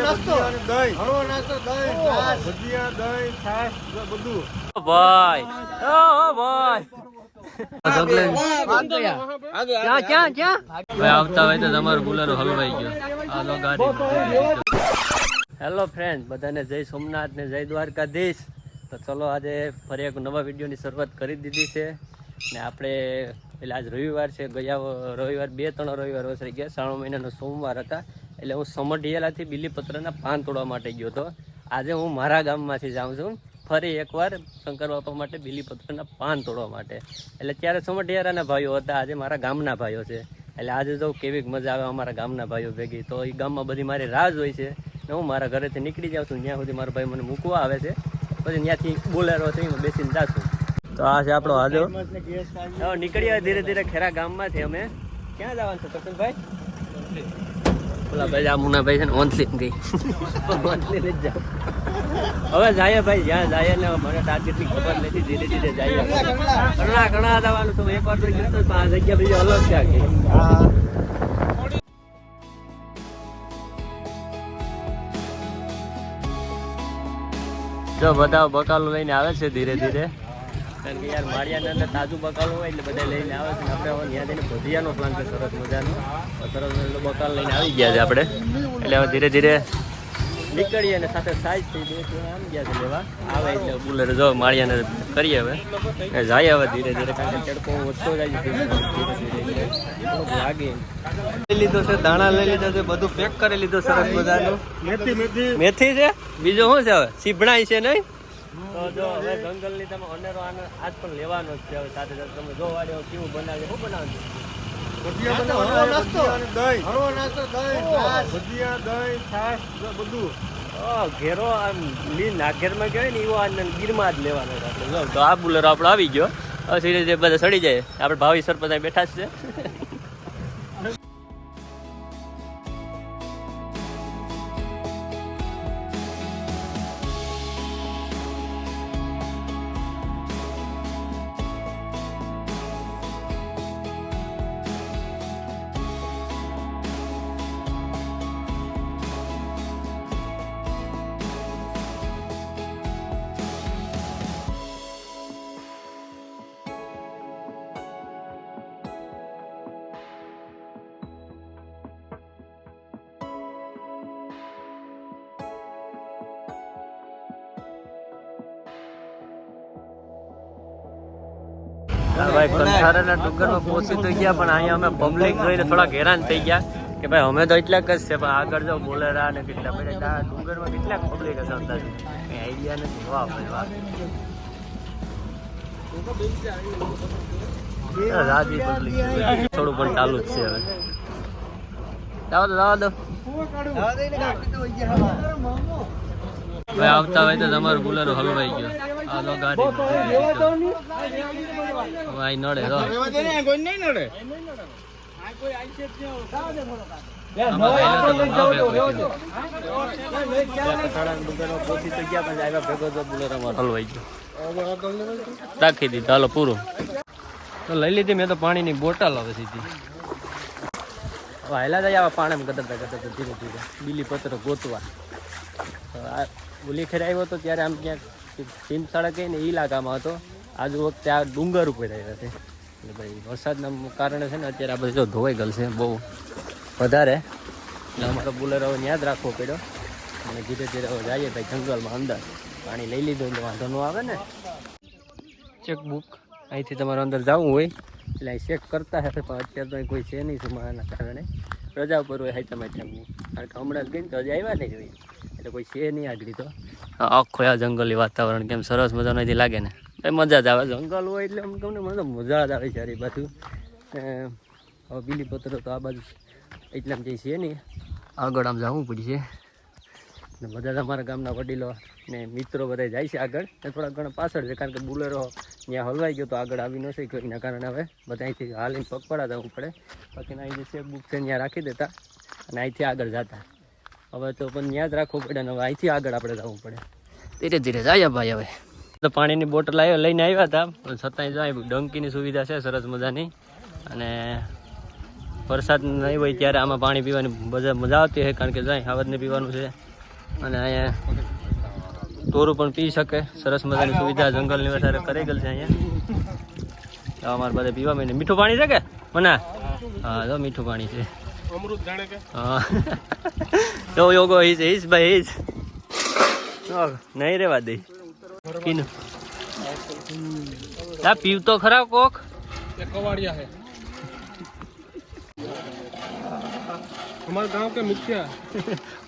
ભાઈ આવતા હોય તો તમારું બોલેરો હલવાઈ ગયો. હેલો ફ્રેન્ડ, બધાને જય સોમનાથ ને જય દ્વારકાધીશ. તો ચલો આજે ફરી એક નવા વિડીયોની શરૂઆત કરી દીધી છે ને આપણે એટલે આજ રવિવાર છે. ગયા રવિવાર 2-3 રવિવાર વસરી ગયા. 3 મહિનાનો સોમવાર હતા એટલે હું સમઢિયાલાથી બીલીપત્રના પાન તોડવા માટે ગયો હતો. આજે હું મારા ગામમાંથી જાઉં છું ફરી એકવાર શંકર બાપા માટે બીલીપત્રના પાન તોડવા માટે. એટલે ત્યારે સમઢિયારાના ભાઈઓ હતા, આજે મારા ગામના ભાઈઓ છે. એટલે આજે તો કેવી મજા આવે અમારા ગામના ભાઈઓ ભેગી. તો એ ગામમાં બધી મારી રાહ જ હોય છે ને હું મારા ઘરેથી નીકળી જાઉં છું. ત્યાં સુધી મારો ભાઈ મને મૂકવા આવે છે, પછી ત્યાંથી બોલેરો થઈ બેસીને જાશું. તો આ છે આપણો હાજો. નીકળ્યા ધીરે ધીરે ખેરા ગામમાંથી. અમે ક્યાં જવાનું છે કપિલભાઈ? બોલા ભાઈ આ મુનાભાઈ છે ને ઓનલી ગઈ ઓનલી જ જાવ. હવે જાય ભાઈ, જ્યાં જાય ને મને ટાર્ગેટની ખબર નથી. ધીરે ધીરે જાય. ઘણા જવાનું તો એક વાર તો આ જગ્યા બીજી અલગ છે આખી. જો બધા બકાલું લઈને આવે છે ધીરે ધીરે, કારણ કે યાર માળિયાની અંદર તાજું બકાલું હોય એટલે બધા લઈને આવે છે. આપણે હવે ત્યાં જઈને ભજીયાનો પ્લાન છે સરસ મજાનો. સરસ મજાનો બકાલ લઈને આવી ગયા છે આપણે. એટલે હવે ધીરે ધીરે નીકળીએ અને સાથે સાઈઝ થઈ આમ ગયા છે લેવા આવે. એટલે બુલેર જો માળિયાને કરીએ હવે જાય હવે ધીરે ધીરે, કારણ કે તડકો વધતો જાય છે. લાગે લઈ લીધો છે, દાણા લઈ લીધો છે, બધું પેક કરી લીધું સરસ મજાનું. મેથી છે, બીજું શું છે હવે સીભણાઈ છે નહીં. તો જો હવે જંગલની તમે અનેરો આજ પણ લેવાનો જ છે. હવે સાથે સાથે તમે જો વાળ્યો કેવું બનાવે, શું બનાવજો ઘેરો નાગેરમાં કહેવાય ને એવો ગીરમાં જ લેવાનો આપણે. તો આ બુલેરો આપણો આવી ગયો. હવે સીધે જે બધા સડી જાય. આપણે ભાવિ સરપંચ બેઠા જ છે. ભાઈ કંથારાના ડુંગરમાં પહોંચી તો ગયા, પણ અહીંયા અમે પબ્લિક જોઈને થોડા હેરાન થઈ ગયા કે ભાઈ અમે તો એટલાક જ છે, પણ આગળ જો બોલેરા ને કેટલા બધા ડુંગરમાં કેટલાક પબ્લિક હશે અંદાજે કંઈ આઈડિયા નથી. વાહ ભાઈ વાહ, રાજી પબ્લિક થોડું પણ ચાલુ જ છે. હવે જવા દો ભાઈ. આવતા હોય તો તમારું બોલેરો હલવાઈ ગયો. આ તો ગાડી ભાઈ નડે તો રાખી દીધું. હાલો પૂરું તો લઈ લીધી મેં તો. પાણીની બોટલ આવે સીધી. હવે હાલા જાય આવા પાણીમાં ગદરતા ગદરતા ધીરે ધીરે બીલીપત્ર ગોતવા. ઓલી ખેર આવ્યો હતો ત્યારે આમ ક્યાંક સીમસાળા કહીને એ ઇલાકામાં હતો. આજુ વખતે આ ડુંગર ઉપર આવ્યા છે. એટલે ભાઈ વરસાદના કારણે છે ને અત્યારે આ બધું જો ધોવાઈ ગયેલ છે બહુ વધારે. એટલે અમારો બોલેરો હવે યાદ રાખવો પડ્યો. અને ધીરે ધીરે હવે જઈએ ભાઈ જંગલમાં અંદર. પાણી લઈ લીધું એટલે વાંધો ન આવે ને. ચેકબુક અહીંથી તમારે અંદર જવું હોય એટલે અહીં ચેક કરતા હશે, પણ અત્યારે તો અહીં કોઈ છે નહીં સુમાના કારણે. રજા ઉપર હોય હાઈતામાં ટાઈમની, કારણ કે હમણાં જ ગઈ ને તો હજી આવ્યા નહીં જોઈએ. એટલે કોઈ છે નહીં આગળ. તો આખો આ જંગલી વાતાવરણ કેમ સરસ મજા નથી લાગે ને. એ મજા જ આવે. જંગલ હોય એટલે અમને તમને મને તો મજા જ આવે છે આ બાજુ. હવે બીલીપત્ર તો આ બાજુ એટલામાં જઈ છે નહીં, આગળ આમ જવું પડશે. ને બધા જ અમારા ગામના વડીલો ને મિત્રો બધા જાય છે આગળ. એ થોડા ઘણા પાછળ છે, કારણ કે બુલેરો ત્યાં હલવાઈ ગયો તો આગળ આવી ન શક્યો. એના કારણે હવે બધા અહીંથી હાલીને પગપાળા જવું પડે. બાકીના અહીં જે ચેકબુક છે ત્યાં રાખી દેતા અને અહીંથી આગળ જતા. હવે તો પણ યાદ રાખવું પડે ને હવે અહીંથી આગળ આપણે જવું પડે. ધીરે ધીરે જાય ભાઈ. હવે તો પાણીની બોટલ લઈને આવ્યા હતા, પણ છતાંય જાય ડંકીની સુવિધા છે સરસ મજાની. અને વરસાદ નહીં હોય ત્યારે આમાં પાણી પીવાની મજા આવતી હોય, કારણ કે જાય હવારને પીવાનું છે અને અહીંયા તોરું પણ પી શકે. સરસ મજાની સુવિધા જંગલની વધારે કરી ગયેલ છે અહીંયા. અમારે બધા પીવા માંડે. મીઠું પાણી છે કે મને? હા તો મીઠું પાણી છે. અમૃત જાણે કે હા તો યોગો ઈસ ભાઈ ઈસ નહીં રેવા દે પીનું. આ પીવ તો ખરા કોક. ये कवाड़िया है हमारे गांव के मुखिया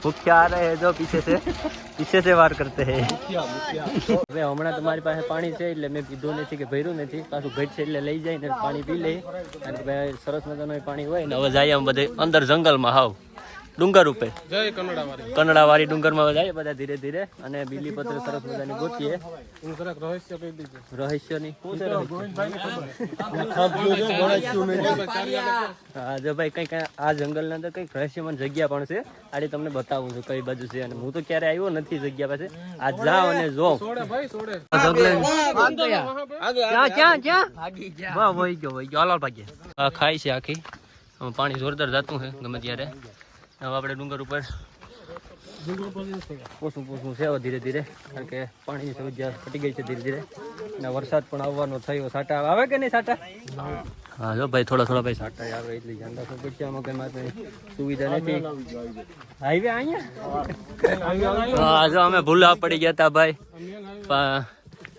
मुखिया आ रहे हैं जो पीछे से वार करते हैं. હવે હમણાં તમારી પાસે પાણી છે એટલે મેં પીધું નથી કે ભર્યું નથી. પાછું ઘટ છે એટલે લઈ જાય ને પાણી પી લે. અને ભાઈ સરસ મજાનું પાણી હોય ને. હવે જાય આમ બધે અંદર જંગલમાં હાવ ડુંગર ઉપર जय कन्नड़ा वाली કનડાવાળી ડુંગરમાં જાય બધા ધીરે ધીરે. અને બીલીપત્ર સરસ મજાની ગોતીએ. इन जरा रहस्य कह दीजिए રહસ્યની શું છે? गोविंद भाई ने હા જો ભાઈ કંઈક આ જંગલના અંદર કંઈક રહસ્યમય જગ્યા પણ છે. આજે તમને બતાવું છું કઈ બાજુ છે. અને હું તો ક્યારે આવ્યો નથી જગ્યા પાસે. આજ જાઓ અને જો छोड़े भाई छोड़े ક્યાં વાહ વહી ગયો હાલો ભાગ્ય. આ ખાય છે આખી. આમાં પાણી જોરદાર જાતું છે ગમે ત્યારે. હવે આપણે ડુંગર ઉપર પોસું છે હવે ધીરે ધીરે. કારણ કે પાણીની સમસ્યા ઘટી ગઈ છે ધીરે ધીરે. અને વરસાદ પણ આવવાનો થયો. સાટા આવે કે નહીં સાટા? હા જો ભાઈ થોડા ભાઈ સાટા આવે એટલી ધ્યાન રાખવું પડશે. આમાં કઈ મારે સુવિધા નથી. હાઈવે અહીંયા હા જો અમે ભૂલા પડી ગયા હતા ભાઈ.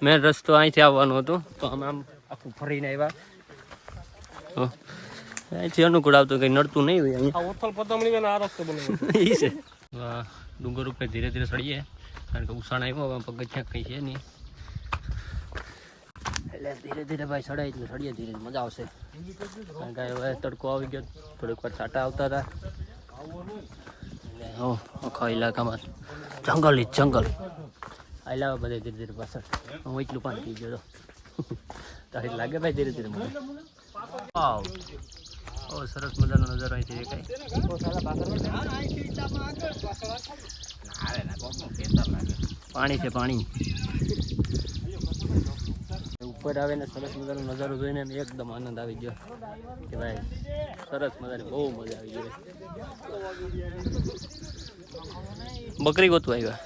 મેન રસ્તો અહીંથી આવવાનો હતો તો અમે આમ આખું ફરીને આવ્યા. અહીંથી અનુકૂળ આવતું કંઈ નડતું નહીં હોય અહીંયા. ओथल पतमणी में आ रस्ते बने એ છે. ડુંગર ઉપર ધીરે ધીરે ચડીએ કારણ કે ઉસાણ આવ્યો પગથિયાં કંઈ છે નહીં. એટલે ધીરે ધીરે ભાઈ ચડાય એટલે ચડીએ ધીરે મજા આવશે. કારણ કે હવે તડકો આવી ગયો. થોડીક વાર છાંટા આવતા હતા. આખા ઇલાકામાં જંગલ આયલા બધે ધીરે ધીરે પાછળ. હું એટલું પાણી પી ગયો તારી લાગે ભાઈ ધીરે ધીરે મને. વાવ સરસ મજાનો નજારો અહીંથી દેખાય. પાણી છે પાણી. ઉપર આવે ને સરસ મજાનો નજારો જોઈને એકદમ આનંદ આવી ગયો કે ભાઈ સરસ મજાની બહુ મજા આવી ગઈ. બકરી ગોતવા આવ્યા.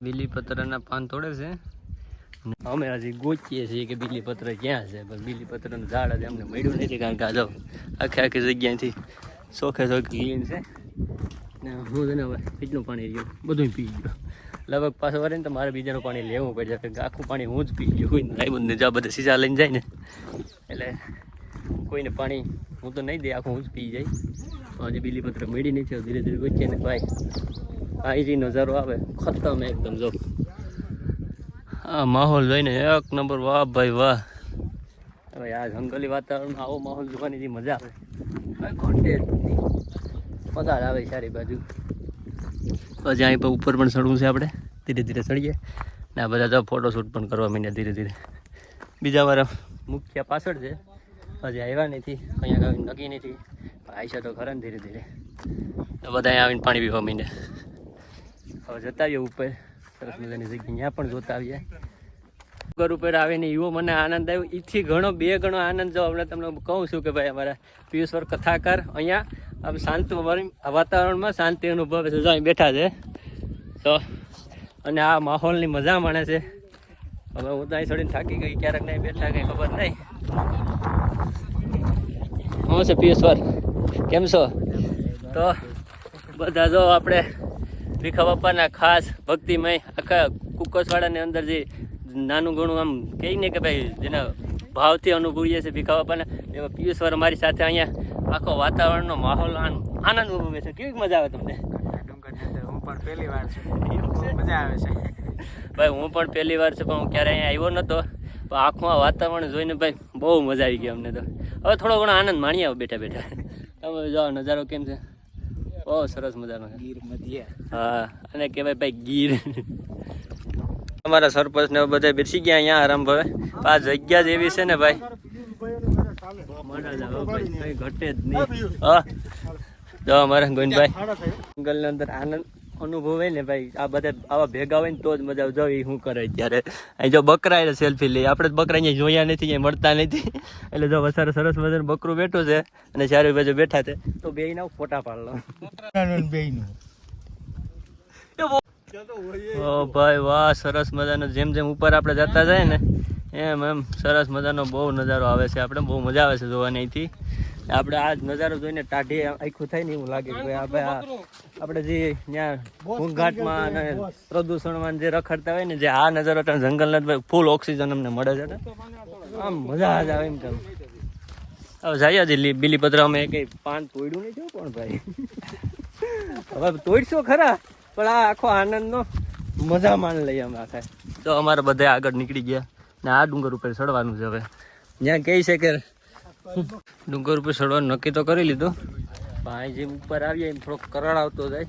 બીલીપત્રના પાન તોડે છે. અમે હજી ગોચીએ છીએ કે બીલીપત્ર ક્યાં છે. પણ બીલીપત્રનું ઝાડ હજી અમને મળ્યું નથી. કારણ કે આ જો આખી જગ્યાએથી ચોખે ક્લીન છે ને. હું છે ને હવે એટલું પાણી રહ્યું બધું પી ગયો. લગભગ પાછો વરે ને તો મારે બીજાનું પાણી લેવું પડશે. કારણ કે આખું પાણી હું જ પી ગયો. કોઈ લાવ્યું ને જ્યાં બધા સીસા લઈને જાય ને એટલે કોઈને પાણી હું તો નહીં દે, આખું હું જ પી જાય. હજી બીલીપત્ર મળી નથી. ધીરે ધીરે ગોચીએ ને ભાઈ અહીંથી નજારો આવે ખતમ એકદમ. જો આ માહોલ જોઈને એક નંબર. વાહ ભાઈ વાહ. હવે આ જંગલી વાતાવરણમાં આવો માહોલ જોવાની જે મજા આવે ઘંટે મજા આવે સારી બાજુ. પછી અહીં પર ઉપર પણ ચડવું છે આપણે. ધીરે ધીરે ચડીએ ને આ બધા તો ફોટોશૂટ પણ કરવા માંડ્યા ધીરે ધીરે. બીજા મારા મુખ્ય પાછળ છે. હજી આવ્યા નથી અહીંયા આવીને નક્કી નથી. આવીશે તો ખરા ને ધીરે ધીરે. તો બધા અહીંયા આવીને પાણી પીવા માંડ્યા. હવે જતા આવીએ ઉપર સરસ મજાની જગ્યા ત્યાં પણ જોતા આવીએ. ડુંગર ઉપર આવીને એવો મને આનંદ આવ્યો. એથી ઘણો બે ગણો આનંદ જો હમણાં તમને કહું છું કે ભાઈ અમારા પિયુષવર કથાકાર અહીંયા આમ શાંત વાતાવરણમાં શાંતિ અનુભવે છે. જો અહીં બેઠા છે તો અને આ માહોલની મજા માણે છે. હવે હું તો અહીં ચડીને થાકી ગઈ. ક્યારેક નહીં બેઠા કંઈ ખબર નહીં. હું છે પિયુષવર કેમ છો? તો બધા જો આપણે ભીખા બાપાના ખાસ ભક્તિમય આખા કુકસવાડાની અંદર જે નાનું ઘણું આમ કહી ને કે ભાઈ જેના ભાવથી અનુભવીએ છીએ ભીખા બાપાના, એમાં પિયુષવર અમારી સાથે અહીંયા આખો વાતાવરણનો માહોલ આનંદ અનુભવે છે. કેવી મજા આવે તમને? હું પણ પહેલી વાર છું, મજા આવે છે ભાઈ. હું પણ પહેલી વાર છું પણ હું ક્યારે અહીંયા આવ્યો નહોતો. પણ આખું આ વાતાવરણ જોઈને ભાઈ બહુ મજા આવી ગઈ અમને. તો હવે થોડો ઘણો આનંદ માણીએ આવે બેઠા બેઠા. તમે જો નજારો કેમ છે? બહુ સરસ મજાનો છે. ગીર મધ્ય. હા અને કહેવાય ભાઈ ગીર. અમારા સરપંચ ને બધા બેસી ગયા અહીંયા આરામ ભાવે. આ જગ્યા જ એવી છે ને ભાઈ ઘટે જ નહીં. હા જો અમારા ગોવિંદભાઈ જંગલની અંદર આનંદ અનુભવે ને ભાઈ. આ બધા આવા ભેગા હોય ને તો જ મજા આવે. જો એ શું કરે ત્યારે અહીં જો બકરા સેલ્ફી લઈએ. આપણે બકરા અહીંયા જોયા નથી, અહીંયા મળતા નથી. એટલે જો વસારે સરસ મજાનું બકરું બેઠું છે અને ચારે બાજુ બેઠા છે તો બે ના ફોટા પાડ લો. ઓ ભાઈ વાહ, સરસ મજાનો જેમ જેમ ઉપર આપણે જતા જાય ને એમ એમ સરસ મજાનો બહુ નજારો આવે છે. આપણે બહુ મજા આવે છે જોવાની અહીંથી. આપણે આ નજારો જોઈને ટાઢી આખું થાય ને એવું લાગે કે ભાઈ આપણે જે ત્યાં ઘોંઘાટમાં અને પ્રદૂષણમાં જે રખડતા હોય ને, જે આ નજારો જંગલના ફૂલ ઓક્સિજન અમને મળે છે ને, આમ મજા જ આવે એમ કેમ. હવે જઈએ હજી બીલીપત્ર અમે કઈ પાન તોડ્યું નહીં થયું પણ ભાઈ. હવે તોડશો ખરા પણ આ આખો આનંદનો મજા માણ લઈએ અમે આખા. તો અમારે બધા આગળ નીકળી ગયા ને આ ડુંગર ઉપર ચડવાનું છે. હવે ત્યાં કહે છે કે ડુંગર ઉપર ચડવાનું નક્કી તો કરી લીધું, પણ અહીં જેમ ઉપર આવીએ એમ થોડોક કરાળ આવતો જાય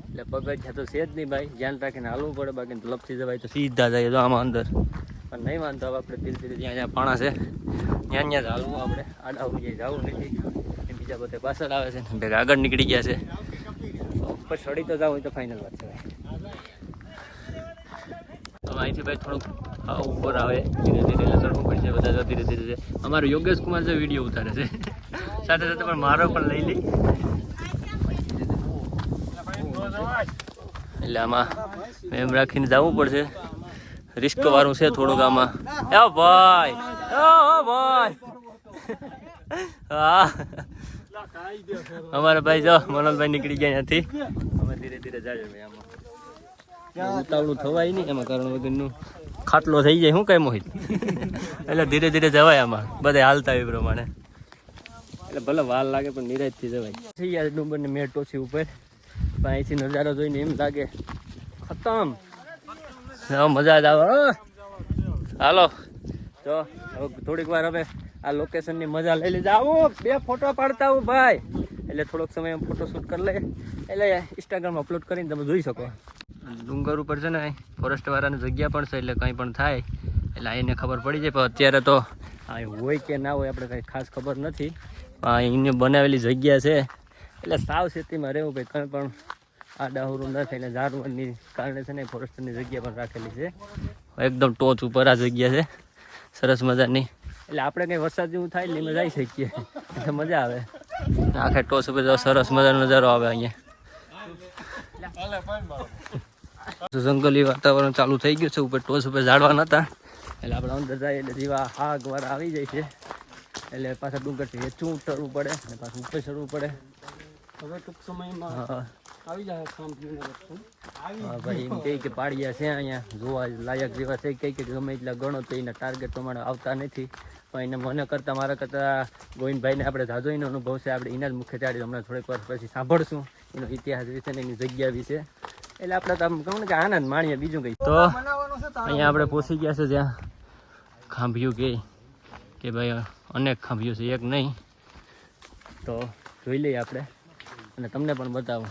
એટલે પગથિયા તો છે જ નહીં ભાઈ, ધ્યાન રાખીને હાલવું પડે, બાકી લપસી જવાય તો સીધા જાય તો આમાં અંદર. પણ નહીં વાંધો, હવે આપણે ધીરે ધીરે જ્યાં જ્યાં પાણા છે ત્યાં ત્યાં જ હાલવું આપણે, આડાવું ક્યાંય જવું નથી. એ બીજા બધા પાછળ આવે છે ને ભેગા આગળ નીકળી ગયા છે. ઉપર ચડી તો જાવ તો ફાઇનલ વાત છે ભાઈ. તો અહીંથી ભાઈ થોડુંક ઉપર આવે ધીરે ધીરે એટલે ચડવું પડશે બધા. ધીરે ધીરે અમારો યોગેશ કુમાર જે વિડીયો ઉતારે છે સાથે સાથે પણ મારો પણ લઈ લઈ, એટલે આમાં એમ રાખીને જવું પડશે. રિસ્ક વાળું છે થોડુંક આમાં. એ ભાઈ ભાઈ હા અમારા ભાઈ જો મનોજભાઈ નીકળી ગયા ત્યાંથી. અમે ધીરે ધીરે જાય ભાઈ. આમાં ઉતાવળું થવાય નહીં, એમાં કારણ વગરનું ખાટલો થઈ જાય શું કઈ મોહિત. એટલે ધીરે ધીરે જવાય આમાં, બધા હાલતા હોય પ્રમાણે. એટલે ભલે વાર લાગે પણ નિરાજથી જવાય. થઈ ગયા ડુંગરની મેળ ટોચી ઉપર, પણ અહીંથી નજારો જોઈને એમ લાગે ખતમ, મજા જ આવે. હાલો તો હવે થોડીક વાર હવે આ લોકેશનની મજા લઈ લીધા. આવું 2 ફોટો પાડતા આવું ભાઈ, એટલે થોડોક સમય ફોટોશૂટ કરી લે, એટલે ઇન્સ્ટાગ્રામમાં અપલોડ કરીને તમે જોઈ શકો. ડુંગર ઉપર છે ને ફોરેસ્ટ વાળાની જગ્યા પણ છે, એટલે કંઈ પણ થાય એટલે એને ખબર પડી જાય. પણ અત્યારે તો અહીં હોય કે ના હોય આપણે કંઈ ખાસ ખબર નથી. એને બનાવેલી જગ્યા છે એટલે સાવચેતીમાં રહેવું ભાઈ, કંઈ પણ આ ડાહુરું ન થાય. એટલે જાનવરની કારણે છે ને ફોરેસ્ટની જગ્યા પણ રાખેલી છે એકદમ ટોચ ઉપર. આ જગ્યા છે સરસ મજાની, એટલે આપણે કંઈ વરસાદ જેવું થાય એટલે એમાં જઈ શકીએ એટલે મજા આવે. આખે ટોચ ઉપર સરસ મજાનો નજારો આવે અહીંયા. જંગલી વાતાવરણ ચાલુ થઈ ગયું છે. ઉપર ટોચ ઉપર ઝાડવા નતા એટલે આપણે અંદર જાય એટલે જેવા આગ વાળા આવી જાય છે, એટલે પાછા ડુંગરથી હેચું ઉતરવું પડે અને પાછું ઉપર ચડવું પડે. હવે ટૂંક સમયમાં આવી જાય ભાઈ એમ કહે કે પાડિયા છે અહીંયા જોવા લાયક જેવા છે, કંઈ કે ગમે એટલા ગણો તો એના ટાર્ગેટ પ્રમાણે આવતા નથી. પણ એને મને કરતાં મારા કરતાં ગોવિંદભાઈને આપણે જાજો એનો અનુભવ છે. આપણે એના જ મુખ્ય ચાડી હમણાં થોડીક વાર પછી સાંભળશું એનો ઇતિહાસ વિશે ને એની જગ્યા વિશે. એટલે આપણે તો આમ કહું ને કે આનંદ માણીએ, બીજું કંઈ. તો અહીંયા આપણે પહોંચી ગયા છે જ્યાં ખાંભ્યું કે ભાઈ અનેક ખાંભ્યું છે, એક નહીં. તો જોઈ લઈએ આપણે અને તમને પણ બતાવું.